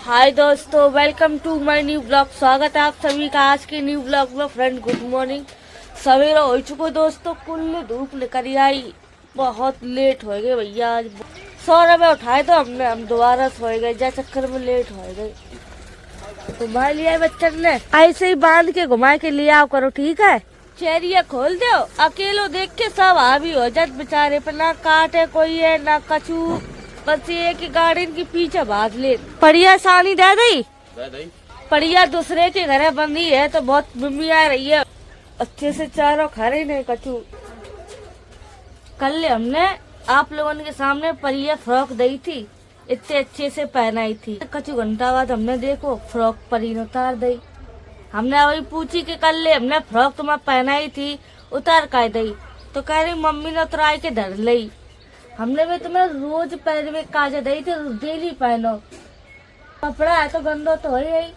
हाय दोस्तों, welcome to my new blog. स्वागत है आप सभी का आज के न्यू ब्लॉग में। Friend good morning. सवेरा हो चुको दोस्तों, कुल धूप निकल आई, बहुत लेट हो गए भैया। आज 100 रुपये उठाए तो हम दोबारा सो गए, जा चक्कर में लेट हो गए। घुमा लिया बच्चन ने, ऐसे ही बांध के घुमा के लिया करो, ठीक है। चेरिया खोल दो, अकेलो देख के सब हावी हो जात बेचारे पे। ना काटे कोई है ना कछू, बस ये कि गार्डन के पीछे भाग ले। पड़िया सानी दे दी, पड़िया दूसरे के घर बंदी है तो बहुत बिम्बी आ रही है। अच्छे से चारों खा रही नहीं कछू। कल हमने आप लोगों के सामने परिया फ्रॉक दी थी, इतने अच्छे से पहनाई थी। कछु घंटा बाद हमने देखो फ्रॉक परी उतार दी। हमने वही पूछी कि कल हमने फ्रॉक तुम्हें पहनाई थी, उतार कर दी। तो कह रही मम्मी ने उतराई के धर ली। हमने भी तुम्हें रोज पहनवे काजे दी थी, डेली पहनो। कपड़ा है तो गंदा तो है ही।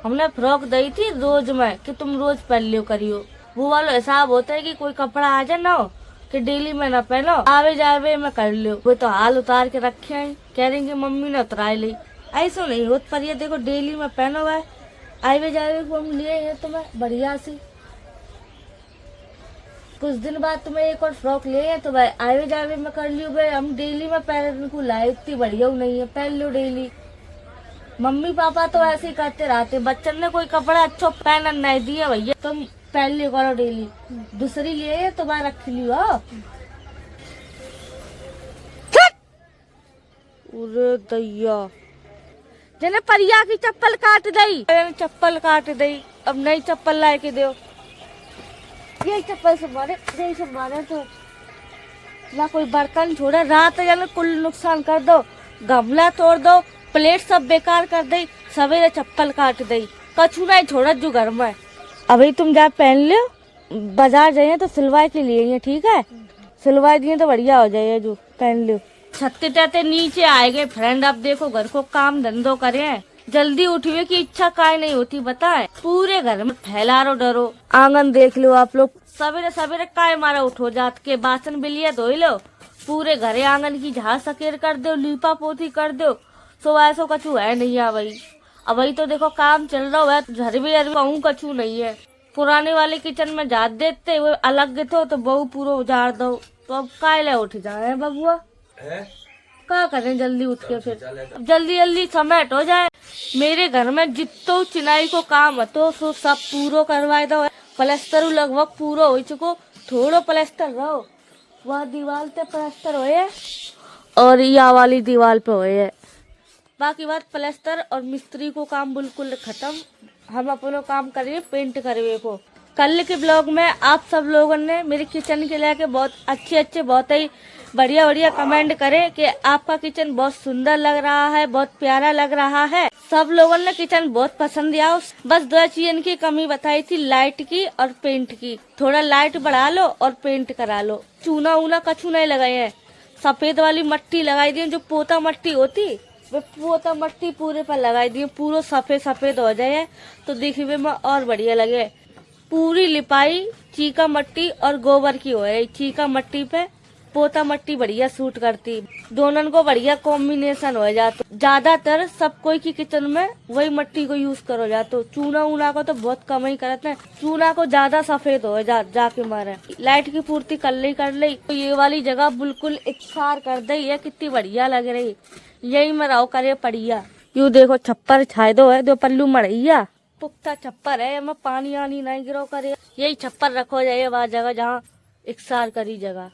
हमने फ्रॉक दी थी रोज में कि तुम रोज पहन लियो करियो। वो वाला हिसाब होता है कि कोई कपड़ा आ जाए ना हो कि डेली में ना पहनो, आवे जावे में कर लियो। वो तो हाल उतार के रखे हैं, कह रही कि मम्मी ने उतरा ली। ऐसा नहीं होता पर ये देखो डेली में पहनो है, आवे जावे को हम लिए हैं तुम्हें बढ़िया सी। कुछ दिन बाद तुम्हें एक और फ्रॉक ले है तो भाई आवे जावे में कर लियो। भाई हम डेली में पहनने को लाए, इतनी बढ़िया नहीं है, पहन लो डेली। मम्मी पापा तो ऐसे ही करते रहते, बच्चन ने कोई कपड़ा अच्छा पहन नहीं दिया भैया तुम पहन लियो करो डेली। दूसरी लिए तो भाई रख लियो। अरे दैया, जने परिया की चप्पल काट दी, चप्पल काट दी। अब नई चप्पल ला के दो। यही चप्पल से मारे, यही से मारे तो ना कोई बर्तन छोड़ा। रात जाने कुल नुकसान कर दो, गमला तोड़ दो, प्लेट सब बेकार कर दई। सवेरे चप्पल काट दई, कछु नहीं छोड़ा जो घर में। अभी तुम जा पहन लो, बाजार जाइए तो सिलवाई के लिए, ठीक है। सिलवाई दिए तो बढ़िया हो जाए, जो पहन लो। छत्ते टते नीचे आए गए फ्रेंड। अब देखो घर को काम धंधो करे, जल्दी उठिए की इच्छा काय नहीं होती बताए। पूरे घर में फैलारो डरो। आंगन देख लो आप लोग, सवेरे सवेरे काय मारा उठो जात के बासन बिलिया धो लो, पूरे घरे आंगन की झाड़ सकेर कर दो, लीपा पोती कर दो। सो ऐसा कछु है नहीं है भाई। अब वही तो देखो काम चल रहा है, घर भी कहूँ कछु नहीं है। पुराने वाले किचन में जात देते वो अलग थे तो बहु पूरा उजाड़ दो। तो अब काय ले उठ जाए बबुआ, क्या करें जल्दी उठ के। फिर जल्दी जल्दी समेट हो जाए। मेरे घर में जितो चिनाई को काम है तो सब पूरा करवाए दो। प्लास्टर लगभग पूरा हो चुको, थोड़ो प्लास्टर रहो। वह दीवार पे प्लास्टर होए और या वाली दीवार पे होए, बाकी बात प्लास्टर और मिस्त्री को काम बिल्कुल खत्म। हम अपना काम करेंगे पेंट करवे को। कल के ब्लॉग में आप सब लोगों ने मेरे किचन के लेके बहुत अच्छे बहुत ही बढ़िया कमेंट करे कि आपका किचन बहुत सुंदर लग रहा है, बहुत प्यारा लग रहा है। सब लोगों ने किचन बहुत पसंद किया। बस 2 चीज की कमी बताई थी, लाइट की और पेंट की। थोड़ा लाइट बढ़ा लो और पेंट करा लो। चूना ऊना कछु नहीं लगाए हैं, सफेद वाली मट्टी लगाई दी, जो पोता मट्टी होती वो पोता मट्टी पूरे पर लगाई दी। पूरा सफेद सफेद हो जाए तो दिखने में और बढ़िया लगे। पूरी लिपाई चीका मट्टी और गोबर की हो है। चीका मट्टी पे पोता मट्टी बढ़िया सूट करती, दोनों को बढ़िया कॉम्बिनेशन हो जाता। ज्यादातर सब कोई की किचन में वही मट्टी को यूज करो जातो। चूना ऊना को तो बहुत कम ही करते हैं, चूना को ज्यादा सफेद हो जाके मारे। लाइट की पूर्ति कर ली तो ये वाली जगह बिल्कुल इकसार कर दी है, कितनी बढ़िया लग रही। यही में रहो करे पड़िया। यू देखो छप्पर छाए दो है, 2 पल्लू मड़ैया पुख्ता छप्पर है, मैं पानी आनी नहीं गिरो करे। यही छप्पर रखो जाए वह जगह जहाँ इकसार करी जगह।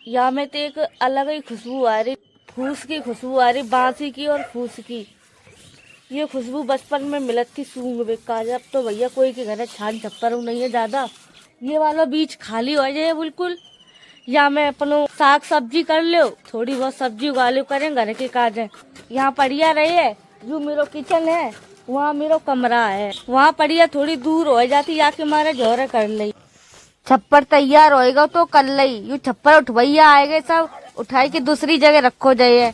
यहाँ में तो एक अलग ही खुशबू आ रही, फूस की खुशबू आ रही, बांसी की और फूस की। ये खुशबू बचपन में मिलत थी सूंघ बेका। अब तो भैया कोई के घर छान छप्पर नहीं है ज्यादा। ये वाला बीच खाली हो जाए बिल्कुल। या मैं अपनो साग सब्जी कर लो, थोड़ी बहुत सब्जी उगा लो, करें घर के काज है। यहाँ पड़िया रहे है, जो मेरा किचन है वहाँ मेरा कमरा है, वहाँ पड़िया थोड़ी दूर हो जाती, आके मारे जोरे कर ली। छप्पर तैयार होएगा तो कर ली। यू छप्पर उठवैया आएगा, सब उठाई के दूसरी जगह रखो जाए।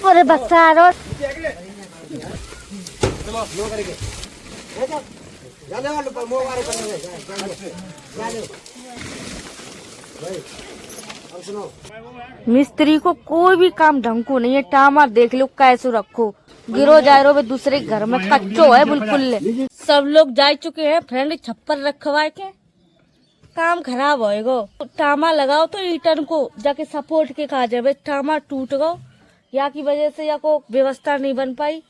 अरे बच्चा मिस्त्री को कोई भी काम ढंग को नहीं है। टामा देख लो कैसे रखो, गिरो जा रो दूसरे घर में, कच्चो है बिल्कुल। सब लोग जा चुके हैं फ्रेंड छप्पर रखवा के, काम खराब होएगो। टामा लगाओ तो ईटन को जाके सपोर्ट के कहा जाए, टामा टूट गो या की वजह से या को व्यवस्था नहीं बन पाई,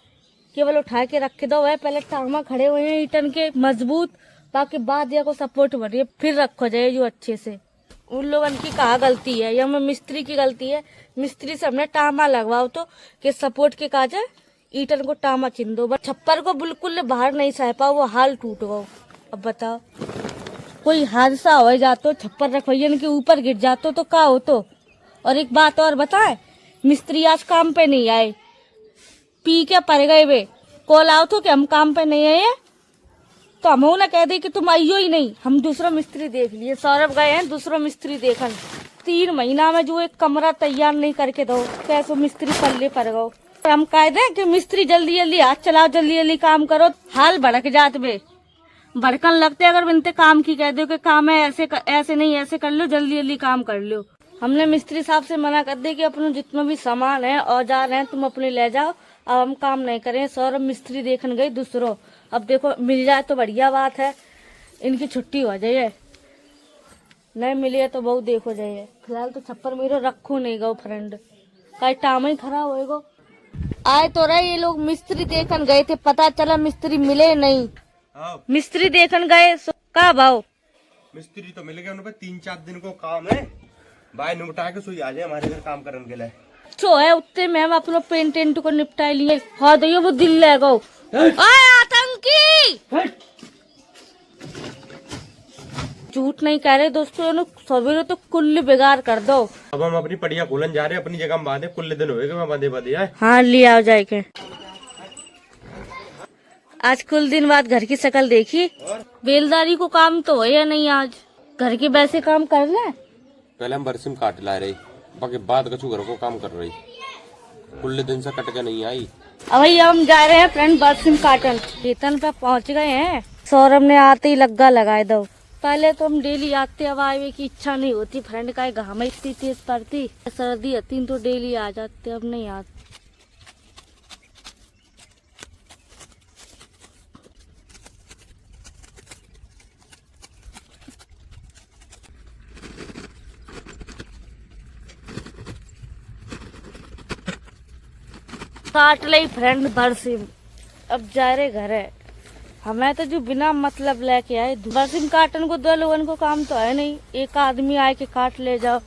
केवल उठा के रख दो। वह पहले टामा खड़े हुए हैं ईटन के मजबूत, बाकी बाद या को सपोर्ट बनिए फिर रखो जाए जो अच्छे से। उन लोगों की कहा गलती है या में मिस्त्री की गलती है। मिस्त्री से हमने टामा लगवाओ तो कि सपोर्ट के कहा जाए, ईटन को टामा चिन दो। छप्पर को बिल्कुल बाहर नहीं सह पाओ, वो हाल टूट गो। अब बताओ कोई हादसा हो जातो, छप्पर रखवाइयन के ऊपर गिर जातो तो क्या हो तो। और एक बात और बताए, मिस्त्री आज काम पे नहीं आए, पी के पड़ गए वे। कॉल आओ तो कि हम काम पे नहीं आए तो हम ना कह दे कि तुम आइयो ही नहीं, हम दूसरा मिस्त्री देख लिए। सौरभ गए हैं दूसरा मिस्त्री देखन, 3 महीना में जो एक कमरा तैयार नहीं करके दो, कैसो मिस्त्री पल्ले पड़ गो। हम कह दें कि मिस्त्री जल्दी जल्दी हाथ चलाओ, जल्दी जल्दी काम करो, हाल भड़क जात बे, भड़कन लगते। अगर बिनते काम की कह दो कि काम है ऐसे नहीं ऐसे कर लो, जल्दी जल्दी काम कर लो। हमने मिस्त्री साहब से मना कर दे कि अपना जितना भी सामान है औजार है तुम अपने ले जाओ, अब हम काम नहीं करें। सौरभ मिस्त्री देखने गए दूसरों, अब देखो मिल जाए तो बढ़िया बात है, इनकी छुट्टी हो जाए, नहीं मिले तो बहुत देखो जाइए। फिलहाल तो छप्पर मेरे रखो नहीं गो फ्रेंड, कहीं टाइम ही खराब होएगो। आए तो रहे ये लोग मिस्त्री देखन गए थे, पता चला मिस्त्री मिले नहीं। मिस्त्री देखन गए का भाव मिस्त्री तो मिल गए, उन पे 3-4 दिन को काम है, भाई निपटा के सोई आ जाए हमारे घर काम करने के लिए। छो है उतने में हम अपना पेंट को निपटा लिए। हाँ दो वो दिल ले गो आतंकी, झूठ नहीं कह रहे दोस्तों, सवेरे तो कुल्ले बेगार कर दो। अब हम अपनी पड़िया खोलन जा रहे हैं, अपनी जगह में बांधे, कुल्ले दिन होएगा मैं बांधे है। हाँ ले आओ जाए के। आज कुल दिन बाद घर की शक्ल देखी, बेलदारी को काम तो है या नहीं, आज घर के वैसे काम कर ले। पहले हम बरसिम काट ला रही, बाकी बाद कछु घर को काम कर रही, कुल्ले दिन से कट के नहीं आई। अब हम जा रहे हैं फ्रेंड बरसिम काटन, खेतन पे पहुंच गए हैं। सौरभ ने आते ही लग्गा लगाए दो। पहले तो हम डेली आते, अब आए की इच्छा नहीं होती फ्रेंड, का घाम इतनी तेज पड़ती, सर्दी आती तो डेली आ जाते, अब नहीं आते। काट ली फ्रेंड बरसिम, अब जा रहे घर है। हमें तो जो बिना मतलब लेके आए, बरसिम काटन को 2 लोगों को काम तो है नहीं, एक आदमी आए के काट ले जाओ।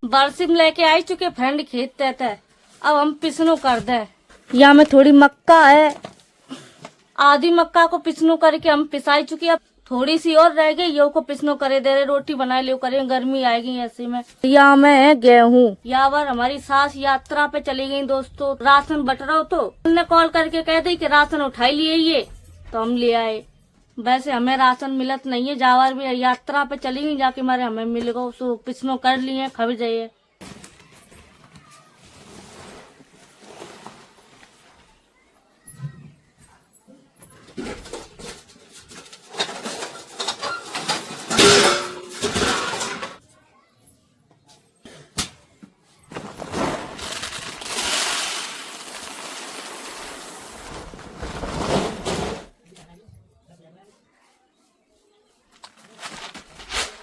बरसिम लेके आई चुके फ्रेंड खेत तहत है, अब हम पिसनो कर दे। यहाँ में थोड़ी मक्का है, आधी मक्का को पिसनो करके हम पिसाई चुके, अब थोड़ी सी और रह गई, यो को पिसनो करे दे रहे, रोटी बनाए लियो करें, गर्मी आएगी ऐसे में। यहाँ में है गेहूँ, यहाँ पर हमारी सास यात्रा पे चली गई दोस्तों, राशन बट रहा हो तो उन्होंने कॉल करके कह दी कि राशन उठाई लिए ये, तो हम ले आए। वैसे हमें राशन मिलत नहीं है, जावर भी यात्रा पे चली गई, जाके मारे हमें मिल गो, सो पिसनो कर लिए, खब जाइए।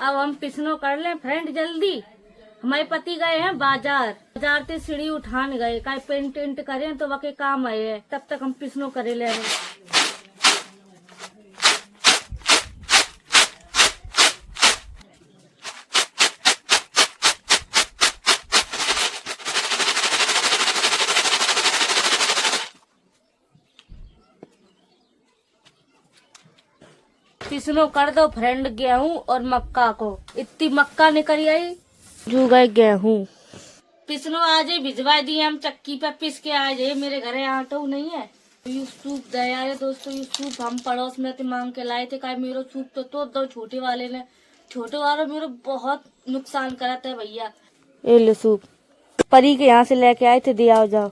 अब हम पिसनो कर लें फ्रेंड जल्दी। हमारे पति गए हैं बाजार से सीढ़ी उठान गए, का पेंट करें तो वके काम आए है, तब तक हम पिसनो करे ले रहे। पिसनो कर दो फ्रेंड गेहूं और मक्का को, इतनी मक्का निकल आई, जू गए गेहूं। पिसनो आज ही भिजवा दिए हम, चक्की पे पिस के आ जाए, मेरे घर आटो नहीं है। ये सूप दया है दोस्तों, ये सूप हम पड़ोस में मांग के लाए थे, का मेरा सूप तो दो छोटे वाले ने, छोटे वाले मेरे बहुत नुकसान करा था भैया। ये लो सूप, परी के यहाँ से लेके आए थे, दिया जाओ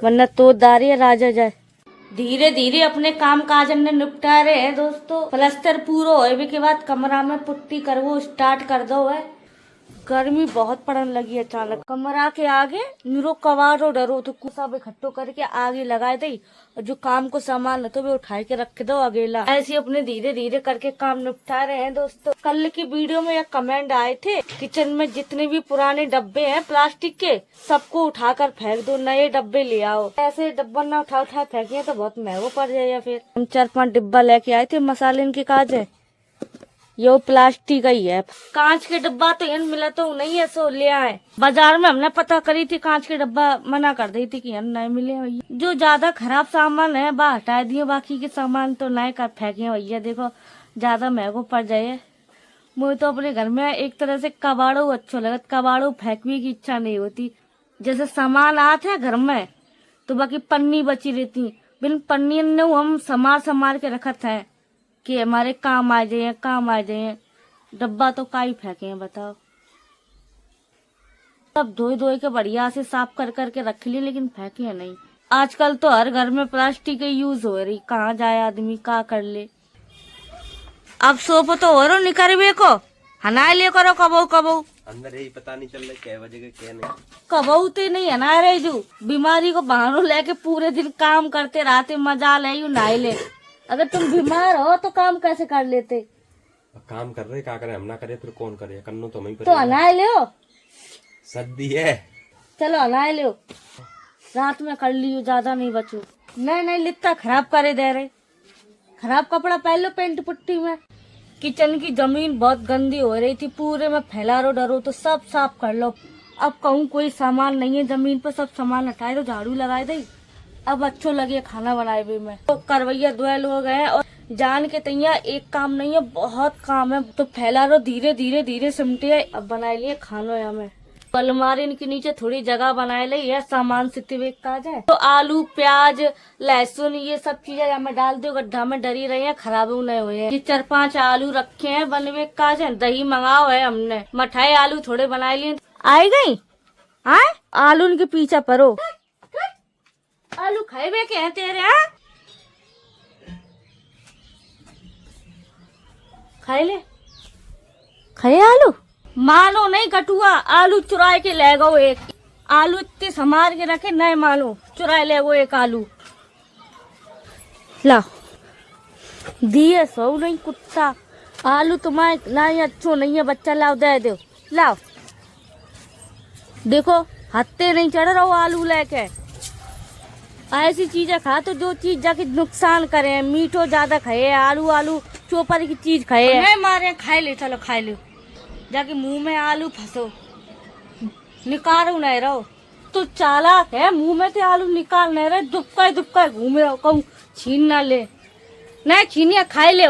वरना तो दारी राजा जाए। धीरे धीरे अपने काम काज ने निपटा रहे हैं दोस्तों। प्लास्टर पूरा होए के बाद कमरा में पुट्टी करवो स्टार्ट कर दो है। गर्मी बहुत पड़न लगी अचानक। कमरा के आगे निरो कबाड़ो डरो तो सब इकट्ठो करके आगे लगाए दई और जो काम को सामान है तो वे उठा के रख दो अकेला। ऐसे अपने धीरे धीरे करके काम निपटा रहे हैं दोस्तों। कल की वीडियो में एक कमेंट आए थे, किचन में जितने भी पुराने डब्बे हैं प्लास्टिक के सबको उठाकर फेंक दो, नए डब्बे ले आओ। ऐसे डब्बा ना उठा फेंके तो बहुत महंगो पड़ जाएगा। फिर हम 4-5 डिब्बा लेके आए थे मसाले के काज है। यो प्लास्टिक का ही है। कांच के डब्बा तो इन मिला तो नहीं है, सो ले आए। बाजार में हमने पता करी थी, कांच के डब्बा मना कर दी थी कि इन नहीं मिले भैया। जो ज्यादा खराब सामान है वह हटा दिए, बाकी के सामान तो नए कर फेंके भैया। देखो ज्यादा महंगो पड़ जाए। मुझे तो अपने घर में एक तरह से कबाड़ो अच्छो लगत। कबाड़ो फेंकने की इच्छा नहीं होती। जैसे सामान आते है घर में तो बाकी पन्नी बची रहती, बिन पन्नी ने हम संभाल के रखत है कि हमारे काम आ जाए। डब्बा तो का ही फेंके हैं बताओ। सब धोए के बढ़िया से साफ कर करके रख लिए, लेकिन फेंके हैं नहीं। आजकल तो हर घर में प्लास्टिक के यूज हो रही, कहाँ जाए आदमी का कर ले। अब सोपो तो हो रो निकरवे को हना ले करो कबो अंदर यही पता नहीं चल रहा क्या वजह का क्या नहीं। कबो ते नहीं हना रहे जो बीमारी को बहानो लेके पूरे दिन काम करते रहते, मजा ले यू नहा ले। अगर तुम बीमार हो तो काम कैसे कर लेते? काम कर रहे क्या करे, हम ना करे फिर कौन करे, करनो तो मैं तो अनाए ले सर्दी है। चलो अनाए ले, रात में कर लियो, ज्यादा नहीं बचो। नहीं लित्ता खराब करे दे रहे। खराब कपड़ा पहन लो पेंट पुट्टी में। किचन की जमीन बहुत गंदी हो रही थी, पूरे में फैला रो डरो तो सब साफ कर लो। अब कहूँ कोई सामान नहीं है जमीन पर, सब सामान हटाए तो झाड़ू लगाए दे। अब अच्छो लगे खाना बनाए भी में। तो करवैया 2 लोग हैं और जान के तैया एक काम नहीं है, बहुत काम है। तो फैला रो धीरे सिमटे। अब बनाए लिए खानो है हमें। अलमारी के नीचे थोड़ी जगह बनाए ली है, सामान सित्ते काज है। तो आलू प्याज लहसुन ये सब चीजें हमें डाल दो गड्ढा में, डरी रही है खराब नहीं हुए हैं। 4-5 आलू रखे हैं बनवे काज है। दही मंगाओ है हमने, मठाए आलू थोड़े बनाए लिए। आई गई आए आलू के पीछे परो। आलू खाए के हैं तेरे? खाए ले, खाए आलू। मानो नहीं कटुआ, आलू चुराए के ले गो एक। आलू इतने संभाल के रखे, नहीं मानो चुराए ले गो एक आलू। ला दिए सो नहीं कुत्ता। आलू तुम्हारे नहीं अच्छो नहीं है, बच्चा लाओ दे दो। लाओ देखो हत्ते नहीं चढ़ रहा आलू लेके। ऐसी चीजें खा तो जो चीज जाके नुकसान करे। मीठो ज्यादा खाए, आलू चोपर की चीज खाए नहीं मारे। खाए ले, चलो खाए लो। जाके मुंह में आलू फंसो, निकालो नहीं रहो। तो चालाक है, मुंह में से आलू निकाल नहीं रहे, दुबका घूमे रहो। कहूँ छीन ना ले, नहीं छीनिया खाए ले।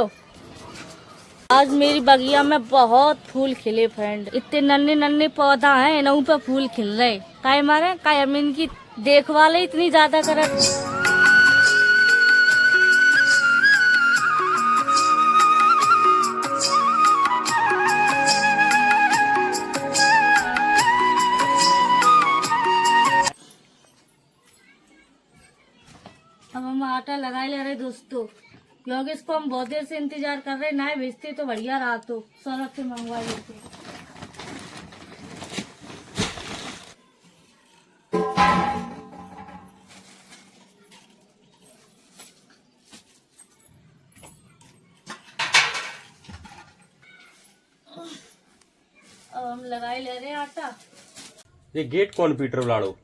आज मेरी बगिया में बहुत फूल खिले फ्रेंड। इतने नन्हे पौधा हैं, इनों पे फूल खिल रहे। काय मारे काय हम इनकी देखभाल इतनी ज्यादा कर। अब हम आटा लगा ले रहे दोस्तों, क्योंकि इसको हम बहुत देर से इंतजार कर रहे। ना भेजते तो बढ़िया रहा, तो सौरभ से मंगवा लेते। अब हम लगाए ले रहे आटा। ये गेट कौन पीटर लाड़ो?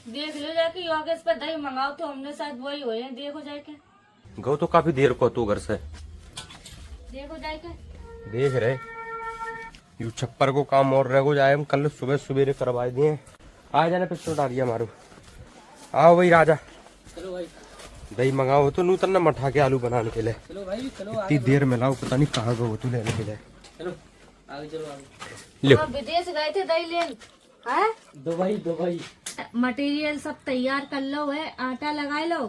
देख लो जाके योगेश पे दही मंगाओ तो हमने शायद वही हुए हैं। देखो जाके गौ तो काफी देर को तू घर से देखो जाके देख रहे यू छप्पर को काम और रह जाए। हम कल सुबह सवेरे करवाए दिए। आ जाने पिस्टल डालिया मारो। आओ भाई राजा, चलो भाई दही मंगाओ तो नूतन न मठा के आलू बनाने के लिए। चलो भाई चलो इतनी देर में लाओ, पता नहीं कहाँ गो तू लेने के लिए। चलो आगे चलो आगे। ले विदेश गए थे दही लेन। हैं? दुबई मटेरियल सब तैयार कर लो है, आटा लगा लो।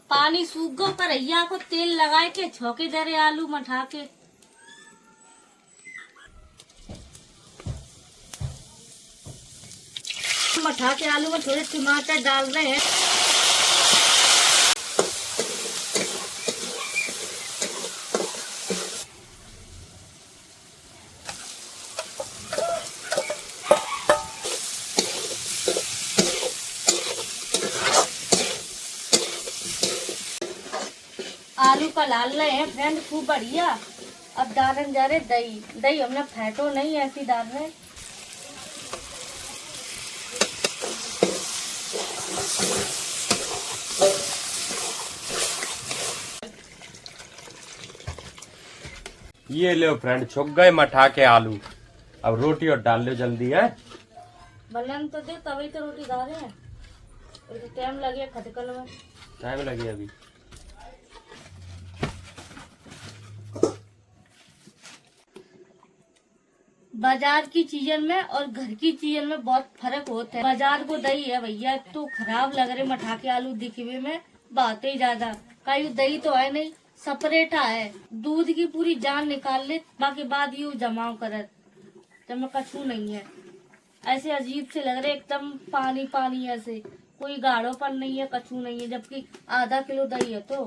पानी सूख गो पर भैया को तेल लगाए के छोके दे रहे आलू मठा के। हम मठा के आलू में थोड़े टमाटर डाल रहे हैं। आलू का डाल रहे हैं फ्रेंड, खूब बढ़िया। अब डालन जा रहे दही। दही हमने फेंटो नहीं, ऐसी डाल रहे। ये लो फ्रेंड, छुक गए मठा के आलू। अब रोटी और डाल लो जल्दी है। बनन तो दे, तभी तो रोटी डाल रहे हैं। टाइम लगे खटकल में। टाइम लगे अभी। बाजार की चीजन में और घर की चीजन में बहुत फर्क होता है। बाजार को दही है भैया, तो खराब लग रहे मठा के आलू दिखने में, बात ही ज्यादा। कहीं दही तो है नहीं, सपरेटा है। दूध की पूरी जान निकाल ले, बाकी बाद यू जमाव करत, जब कछू नहीं है। ऐसे अजीब से लग रहे, एकदम पानी पानी ऐसे, कोई गाढ़ोपन नहीं है, कछू नहीं है, जबकि आधा किलो दही है तो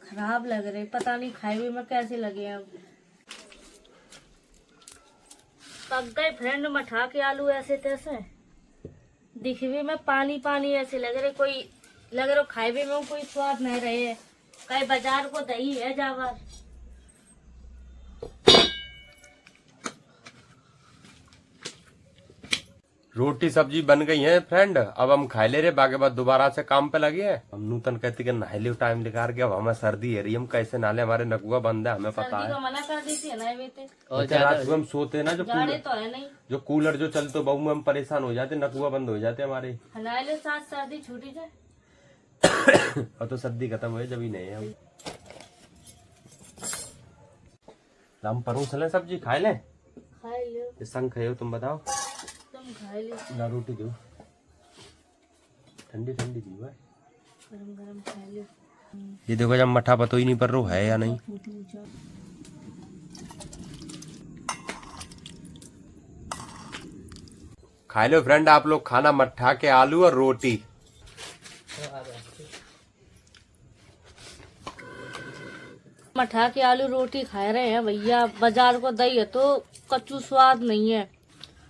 खराब लग रहे। पता नहीं खाए हुए में कैसे लगे हैं। अब पक गए फ्रेंड मठा के आलू, ऐसे तैसे दिखने में पानी पानी ऐसे लग रहे, कोई लग रहा खाए में कोई स्वाद नहीं रहे। कई बाजार को दही है जावर। रोटी सब्जी बन गई है फ्रेंड, अब हम खा ले रहे, बाकी बाद दोबारा से काम पे लगे हैं। हम नूतन कहते कि नहा ले टाइम निकाल के, अब हमें सर्दी है रही, हम कैसे नहा ले, हमारे नकुआ बंद है, हमें पता सर्दी है। को मना कर देती है ना बेटे, और अच्छा, रात को हम सोते ना, जो जाड़े कूलर तो है नहीं। जो कूलर जो चलते बहू में हम परेशान हो जाते, नकुआ बंद हो जाते हमारे। हलाए ले साथ सर्दी छूटी जाए। और तो सर्दी खत्म हुई जब ही नहीं है। हम परोस लें, सब्जी खाए लें, खाए लो, संग खाए हो तुम बताओ। तुम खाए लो, ना रोटी दो, ठंडी ठंडी दी है, गरम गरम खाए लो। ये देखो जब मठा पतो ही नहीं पर रो है या नहीं। खा लो फ्रेंड आप लोग खाना, मठा के आलू और रोटी। मठा के आलू रोटी खा रहे हैं भैया। बाजार को दही है तो कच्चू स्वाद नहीं है,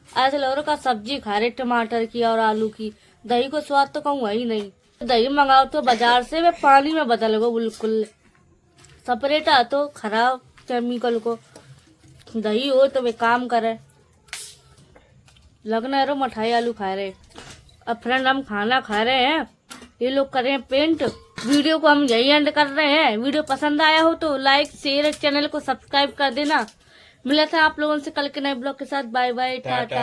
ऐसे लग रहा का सब्जी खा रहे टमाटर की और आलू की। दही को स्वाद तो कहूँ ही नहीं। दही मंगाओ तो बाजार से वे पानी में बदल गो बिल्कुल, सपरेटा तो खराब केमिकल को। दही हो तो वे काम करे, लगना है मठाई आलू खा रहे। अब फ्रेंड हम खाना खा रहे हैं, ये लोग कर रहे हैं पेंट। वीडियो को हम यही एंड कर रहे हैं। वीडियो पसंद आया हो तो लाइक शेयर, चैनल को सब्सक्राइब कर देना। मिला था आप लोगों से कल के नए ब्लॉग के साथ। Bye bye, Tata.